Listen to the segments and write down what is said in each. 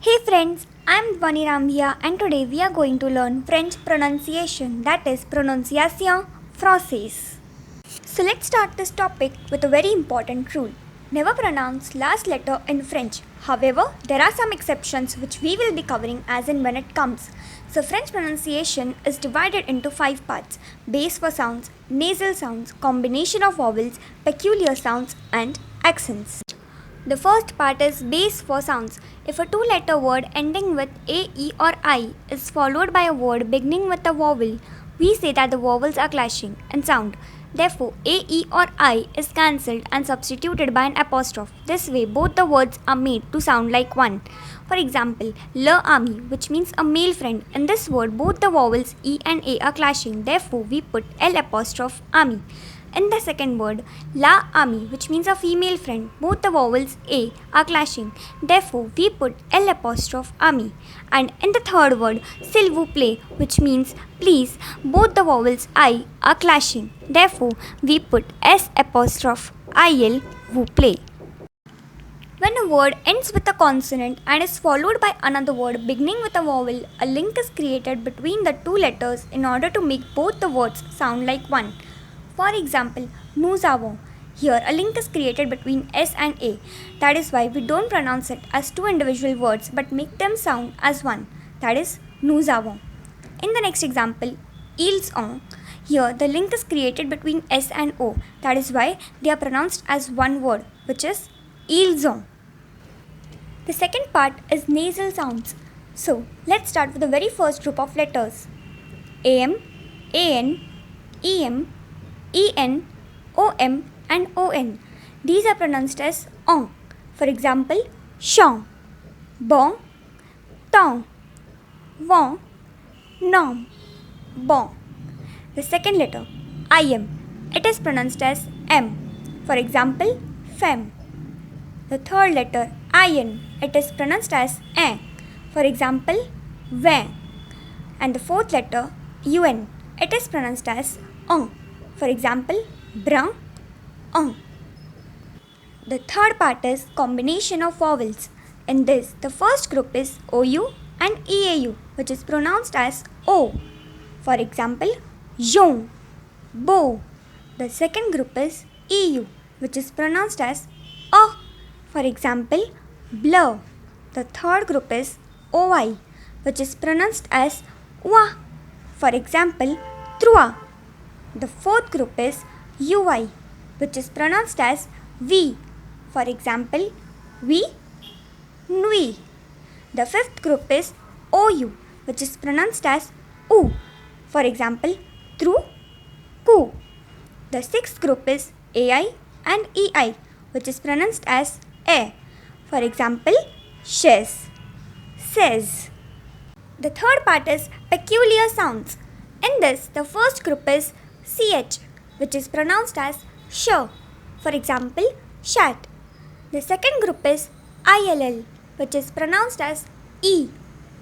Hey friends, I'm Vani Ramvia and today we are going to learn French pronunciation, that is Prononciation française. So let's start this topic with a very important rule. Never pronounce last letter in French. However, there are some exceptions which we will be covering as and when it comes. So French pronunciation is divided into 5 parts: base for sounds, nasal sounds, combination of vowels, peculiar sounds and accents. The first part is base for sounds. If a two-letter word ending with A, E or I is followed by a word beginning with a vowel, we say that the vowels are clashing in sound. Therefore, A, E or I is cancelled and substituted by an apostrophe. This way, both the words are made to sound like one. For example, le ami, which means a male friend. In this word, both the vowels E and A are clashing. Therefore, we put L apostrophe ami. In the second word, la ami, which means a female friend, both the vowels A are clashing. Therefore, we put L apostrophe ami. And in the third word, s'il vous plaît, which means please, both the vowels I are clashing. Therefore, we put S apostrophe IL vous plaît. When a word ends with a consonant and is followed by another word beginning with a vowel, a link is created between the two letters in order to make both the words sound like one. For example, nous avons. Here a link is created between S and A. That is why we don't pronounce it as two individual words but make them sound as one. That is nous avons. In the next example, ils ont. Here the link is created between S and O. That is why they are pronounced as one word, which is ils ont. The second part is nasal sounds. So let's start with the very first group of letters. AM, AN, EM, EN, OM and ON. These are pronounced as on. For example, champ, bon, ton, vent, nom, bon. The second letter, IM. It is pronounced as M. For example, femme. The third letter, IN. It is pronounced as in. For example, vin. And the fourth letter, UN. It is pronounced as on. For example, brun, on. The third part is combination of vowels. In this, the first group is OU and EAU, which is pronounced as O. For example, Jean, beau. The second group is EU, which is pronounced as O. For example, bleu. The third group is OI, which is pronounced as oua. For example, trois. The fourth group is UI, which is pronounced as V. For example, vi, nuit. The fifth group is OU, which is pronounced as U. For example, trou, cou. The sixth group is AI and EI, which is pronounced as A. For example, chaise, says. The third part is peculiar sounds. In this, the first group is CH, which is pronounced as sh. For example, chat. The second group is ILL, which is pronounced as E.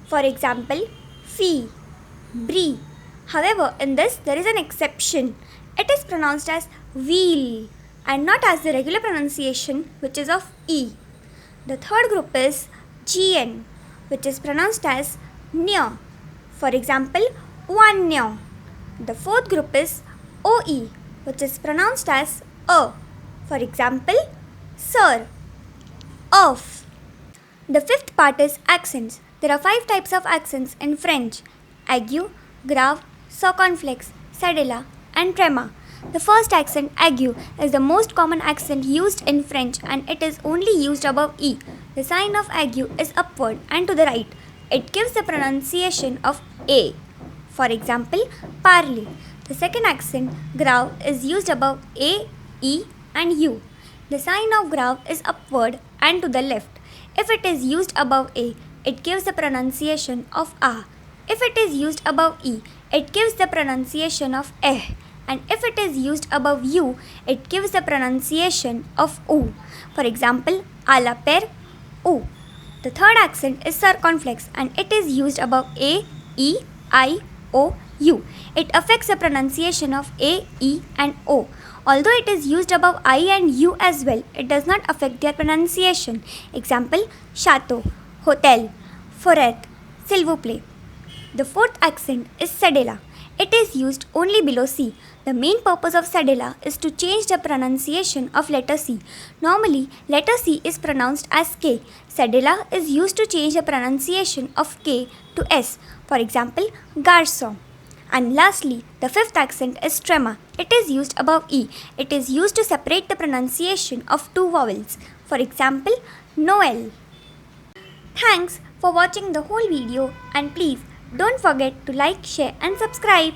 For example, fee, brie. However, in this there is an exception. It is pronounced as wheel and not as the regular pronunciation, which is of E. The third group is GN, which is pronounced as near. For example, one near. The fourth group is OE, which is pronounced as A. For example, sir, off. The fifth part is accents. There are 5 types of accents in French: aigu, grave, circonflexe, cedilla, and trema. The first accent, aigu, is the most common accent used in French and it is only used above E. The sign of aigu is upward and to the right. It gives the pronunciation of A. For example, parler. The second accent, grave, is used above A, E, and U. The sign of grave is upward and to the left. If it is used above A, it gives the pronunciation of A. If it is used above E, it gives the pronunciation of Eh. And if it is used above U, it gives the pronunciation of U. For example, à la paire, U. The third accent is circonflex and it is used above A, E, I, O, U. It affects the pronunciation of A, E and O. Although it is used above I and U as well, it does not affect their pronunciation. Example, chateau, hotel, Forêt, s'il vous plaît. The fourth accent is cedilla. It is used only below C. The main purpose of cedilla is to change the pronunciation of letter C. Normally, letter C is pronounced as K. Cedilla is used to change the pronunciation of K to S. For example, garçon. And lastly, the fifth accent is trema. It is used above E. It is used to separate the pronunciation of two vowels. For example, Noel. Thanks for watching the whole video, and please don't forget to like, share and subscribe.